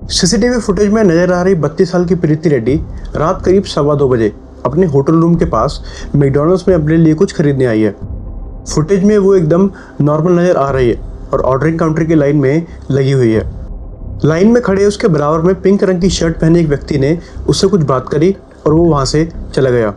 CCTV footage में नजर आ रही 32 साल की प्रीति रेड्डी रात करीब 2:15 अपने होटल रूम के पास मैकडॉनल्ड्स में अपने लिए कुछ खरीदने आई है। फुटेज में वो एकदम नॉर्मल नजर आ रही है और ऑर्डरिंग काउंटर की लाइन में लगी हुई है। लाइन में खड़े उसके बराबर में पिंक रंग की शर्ट पहने एक व्यक्ति ने उससे कुछ बात करी और वो वहाँ से चला गया।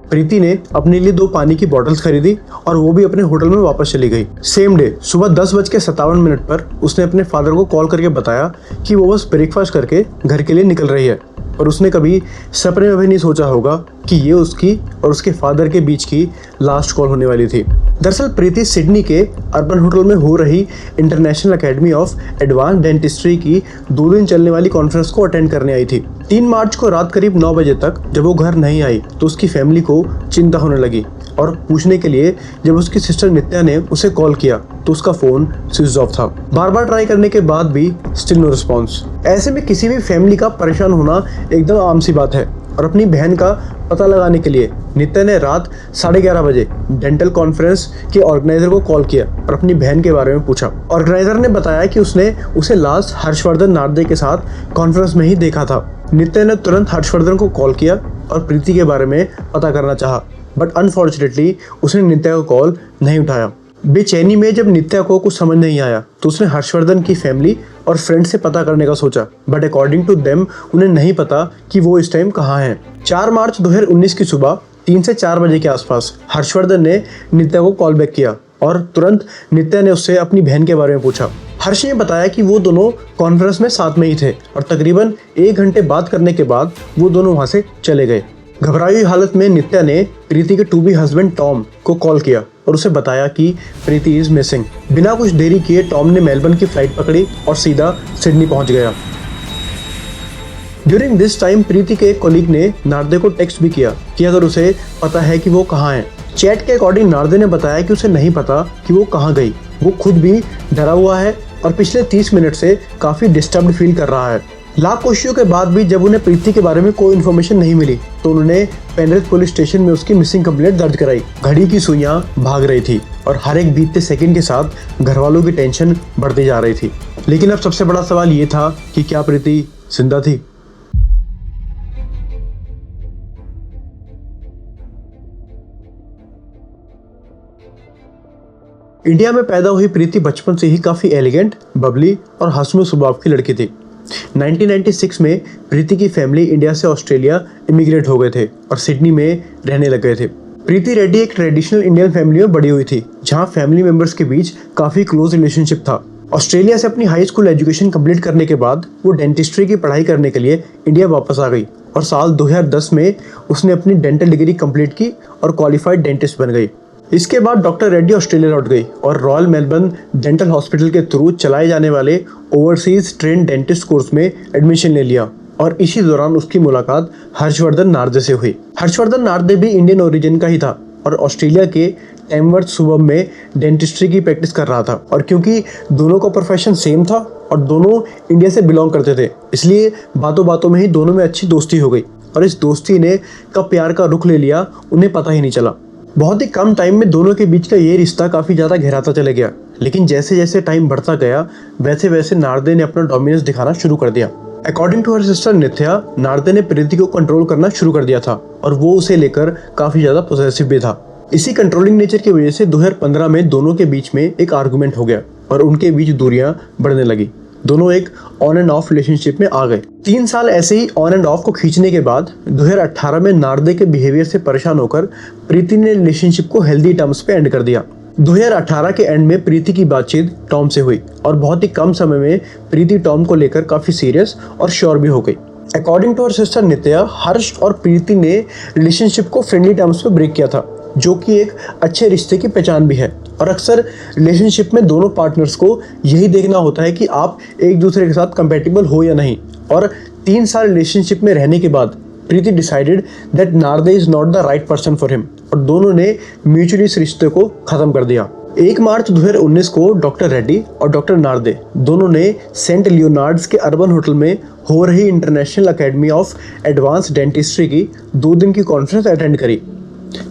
प्रीति ने अपने लिए 2 पानी की बॉटल्स खरीदी और वो भी अपने होटल में वापस चली गई। सेम डे सुबह 10:57 पर उसने अपने फादर को कॉल करके बताया कि वो बस ब्रेकफास्ट करके घर के लिए निकल रही है, और उसने कभी सपने में भी नहीं सोचा होगा कि ये उसकी और उसके फादर के बीच की लास्ट कॉल होने वाली थी। दरअसल प्रीति सिडनी के अर्बन होटल में हो रही international academy of advance dentistry की 2 दिन चलने वाली कॉन्फ्रेंस को अटेंड करने आई थी। 3 मार्च को रात करीब 9 बजे तक जब वो घर नहीं आई तो उसकी फैमिली को चिंता होने लगी, और पूछने के लिए जब उसकी सिस्टर नित्या ने उसे कॉल किया तो उसका फोन स्विच ऑफ था। बार बार ट्राई करने के बाद भी स्टिल नो रिस्पॉन्स। ऐसे में किसी भी फैमिली का परेशान होना एकदम आम सी बात है, और अपनी बहन का पता लगाने के लिए नित्या ने रात 11:30 बजे डेंटल कॉन्फ्रेंस के ऑर्गेनाइजर को कॉल किया और अपनी बहन के बारे में पूछा। ऑर्गेनाइजर ने बताया कि उसने उसे लास्ट हर्षवर्धन नार्दे के साथ कॉन्फ्रेंस में ही देखा था। नित्या ने तुरंत हर्षवर्धन को कॉल किया और प्रीति के बारे में पता करना चाहा, बट अनफॉर्चुनेटली उसने नित्या को कॉल नहीं उठाया। बेचैनी में जब नित्या को कुछ समझ नहीं आया तो उसने हर्षवर्धन की फैमिली और फ्रेंड से पता करने का सोचा, बट अकॉर्डिंग टू देम उन्हें नहीं पता कि वो इस टाइम कहाँ हैं। 4 मार्च 2019 की सुबह 3 से 4 बजे के आसपास हर्षवर्धन ने नित्या को कॉल बैक किया और तुरंत नित्या ने उससे अपनी बहन के बारे में पूछा। हर्ष ने बताया कि वो दोनों कॉन्फ्रेंस में साथ में ही थे और तकरीबन 1 घंटे बात करने के बाद वो दोनों वहाँ से चले गए। घबराई हुई हालत में नित्या ने प्रीति के टू बी हस्बैंड टॉम को कॉल किया और उसे बताया कि प्रीति इज मिसिंग। बिना कुछ देरी किए टॉम ने मेलबर्न की फ्लाइट पकड़ी और सीधा सिडनी पहुंच गया। ड्यूरिंग दिस टाइम प्रीति के एक कोलीग ने नार्दे को टेक्स्ट भी किया कि अगर उसे पता है कि वो कहाँ है। चैट के अकॉर्डिंग नार्दे ने बताया कि उसे नहीं पता कि वो कहाँ गई। वो खुद भी डरा हुआ है और पिछले 30 मिनट से काफी डिस्टर्ब्ड फील कर रहा है। लाख कोशिशों के बाद भी जब उन्हें प्रीति के बारे में कोई इन्फॉर्मेशन नहीं मिली तो उन्होंने पेनरिथ पुलिस स्टेशन में उसकी मिसिंग कंप्लेंट दर्ज कराई। घड़ी की सुइयां भाग रही थी और हर एक बीतते सेकंड के साथ घर वालों की टेंशन बढ़ती जा रही थी। लेकिन अब सबसे बड़ा सवाल ये था कि क्या प्रीति जिंदा थी? इंडिया में पैदा हुई प्रीति बचपन से ही काफी एलिगेंट, बबली और हंसमुख स्वभाव की लड़की थी। 1996 में प्रीति की फैमिली इंडिया से ऑस्ट्रेलिया इमिग्रेट हो गए थे और सिडनी में रहने लग गए थे। प्रीति रेड्डी एक ट्रेडिशनल इंडियन फैमिली में बड़ी हुई थी जहां फैमिली मेंबर्स के बीच काफी क्लोज रिलेशनशिप था। ऑस्ट्रेलिया से अपनी हाई स्कूल एजुकेशन कंप्लीट करने के बाद वो डेंटिस्ट्री की पढ़ाई करने के लिए इंडिया वापस आ गई और साल 2010 में उसने अपनी डेंटल डिग्री कंप्लीट की और क्वालिफाइड डेंटिस्ट बन गई। इसके बाद डॉक्टर रेड्डी ऑस्ट्रेलिया लौट गई और रॉयल मेलबर्न डेंटल हॉस्पिटल के थ्रू चलाए जाने वाले ओवरसीज ट्रेन डेंटिस्ट कोर्स में एडमिशन ले लिया, और इसी दौरान उसकी मुलाकात हर्षवर्धन नार्दे से हुई। हर्षवर्धन नार्दे भी इंडियन ओरिजिन का ही था और ऑस्ट्रेलिया के टेमवर्थ सुबर्ब में डेंटिस्ट्री की प्रैक्टिस कर रहा था, और क्योंकि दोनों का प्रोफेशन सेम था और दोनों इंडिया से बिलोंग करते थे इसलिए बातों बातों में ही दोनों में अच्छी दोस्ती हो गई, और इस दोस्ती ने कब प्यार का रुख ले लिया उन्हें पता ही नहीं चला। बहुत ही कम टाइम में दोनों के बीच का ये रिश्ता काफी ज्यादा गहराता चला गया, लेकिन जैसे जैसे टाइम बढ़ता गया वैसे वैसे नार्दे ने अपना डोमिनेंस दिखाना शुरू कर दिया। अकॉर्डिंग टू हर सिस्टर नित्या, नार्दे ने प्रीति को कंट्रोल करना शुरू कर दिया था और वो उसे लेकर काफी ज्यादा पोसेसिव भी था। इसी कंट्रोलिंग नेचर की वजह से 2015 में दोनों के बीच में एक आर्गुमेंट हो गया और उनके बीच दूरियां बढ़ने लगी। दोनों एक ऑन एंड ऑफ रिलेशनशिप में आ गए। 3 साल ऐसे ही ऑन एंड ऑफ को खींचने के बाद 2018 में नार्दे के बिहेवियर से परेशान होकर प्रीति ने रिलेशनशिप को हेल्दी टर्म्स पे एंड कर दिया। 2018 के एंड में प्रीति की बातचीत टॉम से हुई और बहुत ही कम समय में प्रीति टॉम को लेकर काफी सीरियस और श्योर भी हो गई। अकॉर्डिंग टू हर सिस्टर नित्या, हर्ष और प्रीति ने रिलेशनशिप को फ्रेंडली टर्म्स पे ब्रेक किया था, जो कि एक अच्छे रिश्ते की पहचान भी है। और अक्सर रिलेशनशिप में दोनों पार्टनर्स को यही देखना होता है कि आप एक दूसरे के साथ कंपैटिबल हो या नहीं। और 3 साल रिलेशनशिप में रहने के बाद प्रीति डिसाइडेड दैट नार्दे is not the right person for him, और दोनों ने म्यूचुअली इस रिश्ते को खत्म कर दिया। 1 मार्च 2019 को डॉक्टर रेड्डी और डॉक्टर नार्दे दोनों ने सेंट लियोनार्ड्स के अर्बन होटल में हो रही international academy of advance dentistry की 2 दिन की कॉन्फ्रेंस अटेंड करी।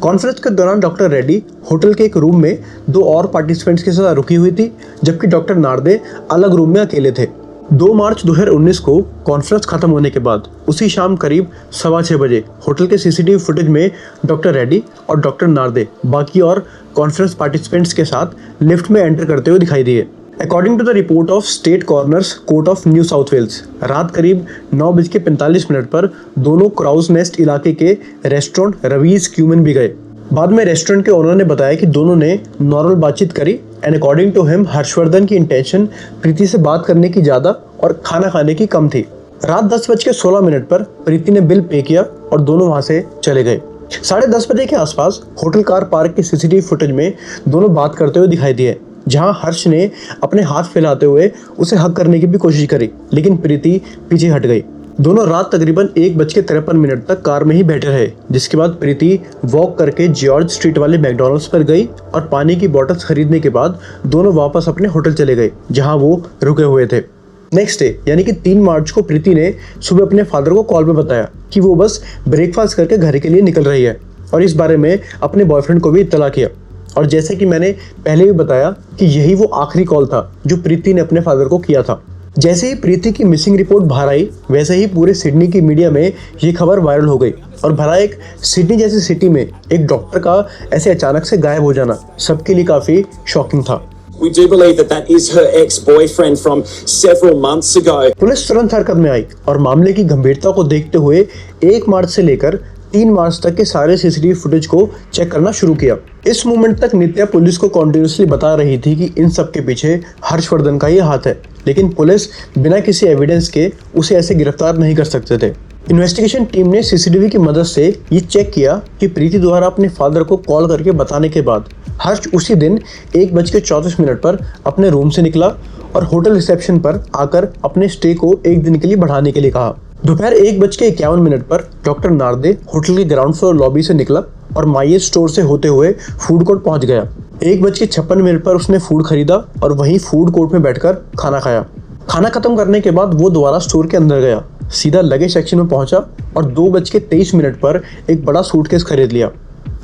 कॉन्फ्रेंस के दौरान डॉक्टर रेड्डी होटल के एक रूम में 2 और पार्टिसिपेंट्स के साथ रुकी हुई थी, जबकि डॉक्टर नार्दे अलग रूम में अकेले थे। 2 मार्च 2019 को कॉन्फ्रेंस खत्म होने के बाद उसी शाम करीब 6:15 बजे होटल के सीसीटीवी फुटेज में डॉक्टर रेड्डी और डॉक्टर नार्दे बाकी और कॉन्फ्रेंस पार्टिसिपेंट्स के साथ लिफ्ट में एंटर करते हुए दिखाई दिए। According to the report of state coroners court of New South Wales, रात करीब 9:45 पर दोनों क्राउज नेस्ट इलाके के रेस्टोरेंट रवीज क्यूमन भी गए। बाद में रेस्टोरेंट के ओनर ने बताया कि दोनों ने नॉर्मल बातचीत करी and according to him Harshvardhan की इंटेंशन प्रीति से बात करने की ज़्यादा और खाना खाने की कम थी। रात 10:16 पर प्रीति ने बिल पे किया और दोनों वहाँ से चले गए। 10:30 बजे के आसपास होटल कार पार्क के सीसीटीवी फुटेज में दोनों बात करते हुए दिखाई दिए, जहां हर्ष ने अपने हाथ फैलाते हुए उसे हग करने की भी कोशिश करी, लेकिन प्रीति पीछे हट गई। दोनों रात तकरीबन 1:53 तक कार में ही बैठे रहे, जिसके बाद प्रीति वॉक करके जॉर्ज स्ट्रीट वाले मैकडॉनल्ड्स पर गई और पानी की बॉटल्स खरीदने के बाद दोनों वापस अपने होटल चले गए जहां वो रुके हुए थे। नेक्स्ट डे यानी कि 3 मार्च को प्रीति ने सुबह अपने फादर को कॉल में बताया कि वो बस ब्रेकफास्ट करके घर के लिए निकल रही है और इस बारे में अपने बॉयफ्रेंड को भी इत्तला किया। और जैसे कि मैंने पहले भी बताया कि यही वो आखिरी कॉल था जो प्रीति ने अपने फादर को किया था। जैसे ही प्रीति की मिसिंग रिपोर्ट बाहर आई, वैसे ही पूरे सिडनी की मीडिया में ये खबर वायरल हो गई और भला एक सिडनी जैसी सिटी में एक डॉक्टर का ऐसे अचानक से गायब हो जाना सबके लिए काफी शॉकिंग था। We do believe that is her ex-boyfriend from several months ago. Police तुरंत हरकत में आई और मामले की गंभीरता को देखते हुए 1 मार्च से लेकर 3 मार्च तक के सारे सीसीटीवी फुटेज को चेक करना शुरू किया। इस मोमेंट तक नित्या पुलिस को कॉन्टिन्यूसली बता रही थी कि इन सब के पीछे हर्षवर्धन का ही हाथ है, लेकिन पुलिस बिना किसी एविडेंस के उसे ऐसे गिरफ्तार नहीं कर सकते थे। इन्वेस्टिगेशन टीम ने सीसीटीवी की मदद से ये चेक किया कि प्रीति द्वारा अपने फादर को कॉल करके बताने के बाद हर्ष उसी दिन 1:34 पर अपने रूम से निकला और होटल रिसेप्शन पर आकर अपने स्टे को 1 दिन के लिए बढ़ाने के लिए कहा। दोपहर 1:51 पर डॉक्टर नार्दे होटल के ग्राउंड फ्लोर लॉबी से निकला और माइये स्टोर से होते हुए फूड कोर्ट पहुंच गया। 1:56 पर उसने फूड खरीदा और वहीं फूड कोर्ट में बैठकर खाना खाया। खाना खत्म करने के बाद वो दोबारा स्टोर के अंदर गया, सीधा लगेज सेक्शन में पहुंचा और 2:23 पर एक बड़ा सूटकेस खरीद लिया।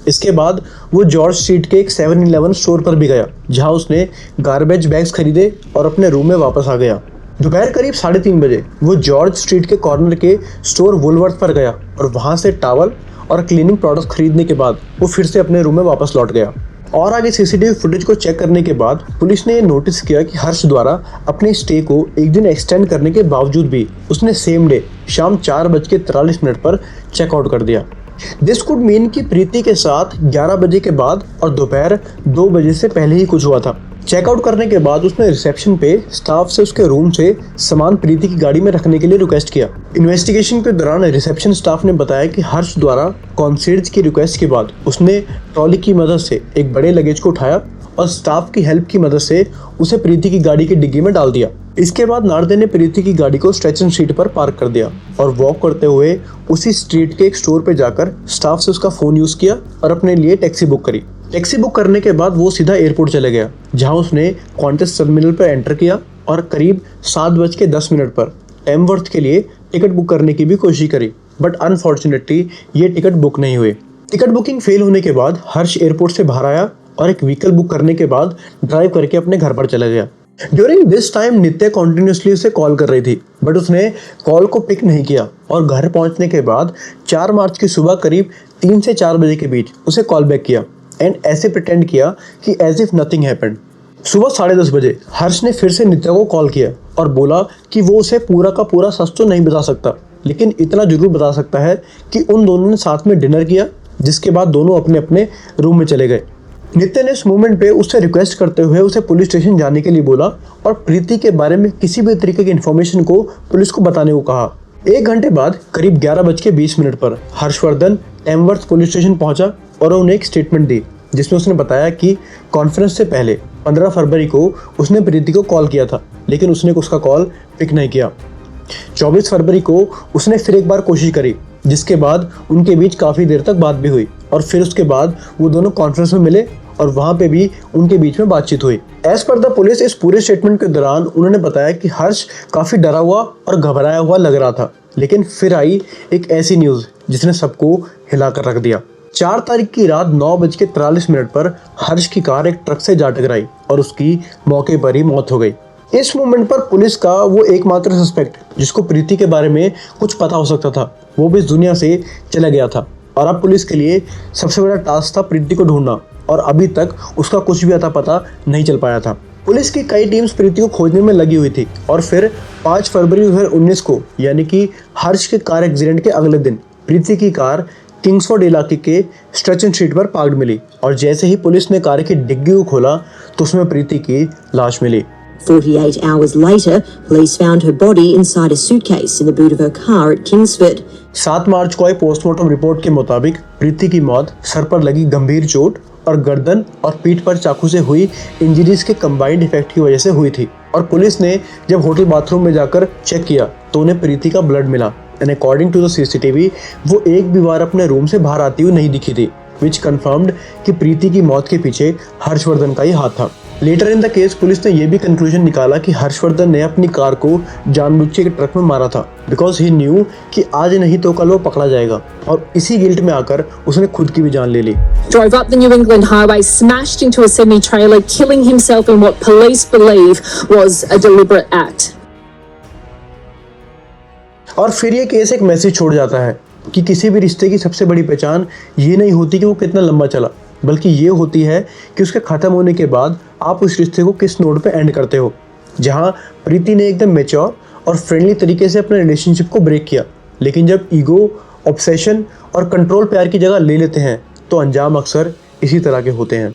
इसके बाद वो जॉर्ज स्ट्रीट के एक 7-Eleven स्टोर पर भी गया, जहां उसने गार्बेज बैग्स खरीदे और अपने रूम में वापस आ गया। दोपहर करीब 3:30 बजे वो जॉर्ज स्ट्रीट के कॉर्नर के स्टोर वुलवर्थ पर गया और वहां से टॉवल और क्लीनिंग प्रोडक्ट्स खरीदने के बाद वो फिर से अपने रूम में वापस लौट गया। और आगे सीसीटीवी फुटेज को चेक करने के बाद पुलिस ने नोटिस किया कि हर्ष द्वारा अपने स्टे को 1 दिन एक्सटेंड करने के बावजूद भी उसने सेम डे शाम 4:43 पर चेकआउट कर दिया। दिस कुड मीन कि प्रीति के साथ 11 बजे के बाद और दोपहर 2 बजे से पहले ही कुछ हुआ था। चेकआउट करने के बाद उसने रिसेप्शन पे स्टाफ से उसके रूम से सामान प्रीति की गाड़ी में रखने के लिए रिक्वेस्ट किया। इन्वेस्टिगेशन के दौरान रिसेप्शन स्टाफ ने बताया कि हर्ष द्वारा कॉन्सियर्ज की रिक्वेस्ट के बाद उसने ट्रॉली की मदद से एक बड़े लगेज को उठाया और स्टाफ की हेल्प की मदद से उसे प्रीति की गाड़ी की डिग्गी में डाल दिया। इसके बाद नार्दे ने प्रीति की गाड़ी को स्ट्रेचन स्ट्रीट पर पार्क कर दिया और वॉक करते हुए उसी स्ट्रीट के एक स्टोर पर जाकर स्टाफ से उसका फोन यूज किया और अपने लिए टैक्सी बुक करी। टैक्सी बुक करने के बाद वो सीधा एयरपोर्ट चले गया, जहां उसने क्वांटस टर्मिनल पर एंटर किया और करीब 7:10 पर एमवर्थ के लिए टिकट बुक करने की भी कोशिश करी, बट अनफॉर्चुनेटली ये टिकट बुक नहीं हुई। टिकट बुकिंग फेल होने के बाद हर्ष एयरपोर्ट से बाहर आया और एक व्हीकल बुक करने के बाद ड्राइव करके अपने घर पर चला गया। During this time Nitya continuously उसे कॉल कर रही थी, बट उसने कॉल को पिक नहीं किया और घर पहुंचने के बाद 4 मार्च की सुबह करीब 3 से 4 बजे के बीच उसे कॉल बैक किया एंड ऐसे प्रिटेंड किया कि एज इफ नथिंग हैपेंड। सुबह 10:30 बजे हर्ष ने फिर से नित्या को कॉल किया और बोला कि वो उसे पूरा का पूरा सच तो नहीं बता सकता, लेकिन इतना जरूर बता सकता है कि उन दोनों ने साथ में डिनर किया, जिसके बाद दोनों अपने अपने रूम में चले गए। नित्या ने इस मोमेंट पे उससे रिक्वेस्ट करते हुए उसे पुलिस स्टेशन जाने के लिए बोला और प्रीति के बारे में किसी भी तरीके की इन्फॉर्मेशन को पुलिस को बताने को कहा। 1 घंटे बाद करीब 11:20 पर हर्षवर्धन एमवर्थ पुलिस स्टेशन पहुंचा और उन्हें एक स्टेटमेंट दी, जिसमें उसने बताया कि कॉन्फ्रेंस से पहले 15 फरवरी को उसने प्रीति को कॉल किया था, लेकिन उसने उसका कॉल पिक नहीं किया। 24 फरवरी को उसने फिर एक बार कोशिश करी, जिसके बाद उनके बीच काफ़ी देर तक बात भी हुई और फिर उसके बाद वो दोनों कॉन्फ्रेंस में मिले और वहाँ पे भी उनके बीच में बातचीत हुई। एज पर द पुलिस इस पूरे स्टेटमेंट के दौरान उन्होंने बताया कि हर्ष काफ़ी डरा हुआ और घबराया हुआ लग रहा था, लेकिन फिर आई एक ऐसी न्यूज़ जिसने सबको हिलाकर रख दिया। 4 तारीख की रात 9:43 पर हर्ष की कार एक ट्रक से जा टकराई और उसकी मौके पर ही मौत हो गई। इस मोमेंट पर पुलिस का वो एकमात्र सस्पेक्ट जिसको प्रीति के बारे में कुछ पता हो सकता था वो भी इस दुनिया से चला गया था और अब पुलिस के लिए सबसे बड़ा टास्क था प्रीति को ढूंढना और अभी तक उसका कुछ भी अता पता नहीं चल पाया था। पुलिस की कई टीम्स प्रीति को खोजने में लगी हुई थी और फिर 5 फरवरी 2019 को यानी कि हर्ष के कार एक्सीडेंट के अगले दिन प्रीति की कार किंग्सफोर्ड इलाके के स्ट्रेचन स्ट्रीट पर पार्क्ड मिली और जैसे ही पुलिस ने कार की डिग्गी को खोला तो उसमें प्रीति की लाश मिली। 48 hours later, police found her body inside a suitcase in the boot of her car at Kingsford. 7 मार्च को आई पोस्टमार्टम रिपोर्ट के मुताबिक प्रीति की मौत सर पर लगी गंभीर चोट और गर्दन और पीठ पर चाकू से हुई इंजरीज के कंबाइंड इफेक्ट की वजह से हुई थी और पुलिस ने जब होटल बाथरूम में जाकर चेक किया तो उन्हें प्रीति का ब्लड मिला and according to the CCTV वो एक भी बार अपने रूम से बाहर आती हुई नहीं दिखी थी विच कंफर्म्ड कि प्रीति की मौत के पीछे हर्षवर्धन का ही हाथ था। Later in the case police ने यह भी कंक्लूजन निकाला कि हर्षवर्धन ने अपनी कार को जानबूझ के ट्रक में मारा था बिकॉज ही न्यू कि आज नहीं तो कल वो पकड़ा जाएगा और इसी गिल्ट में आकर उसने खुद की भी जान ले ली। Drove up the New England highway, smashed into a semi-trailer, killing himself in what police believe was a deliberate act. और फिर ये केस एक मैसेज छोड़ जाता है कि किसी भी रिश्ते की सबसे बड़ी पहचान ये नहीं होती कि वो कितना लंबा चला बल्कि ये होती है कि उसके ख़त्म होने के बाद आप उस रिश्ते को किस नोट पे एंड करते हो। जहाँ प्रीति ने एकदम मैच्योर और फ्रेंडली तरीके से अपने रिलेशनशिप को ब्रेक किया लेकिन जब ईगो, ऑब्सेशन और कंट्रोल प्यार की जगह ले लेते हैं तो अंजाम अक्सर इसी तरह के होते हैं।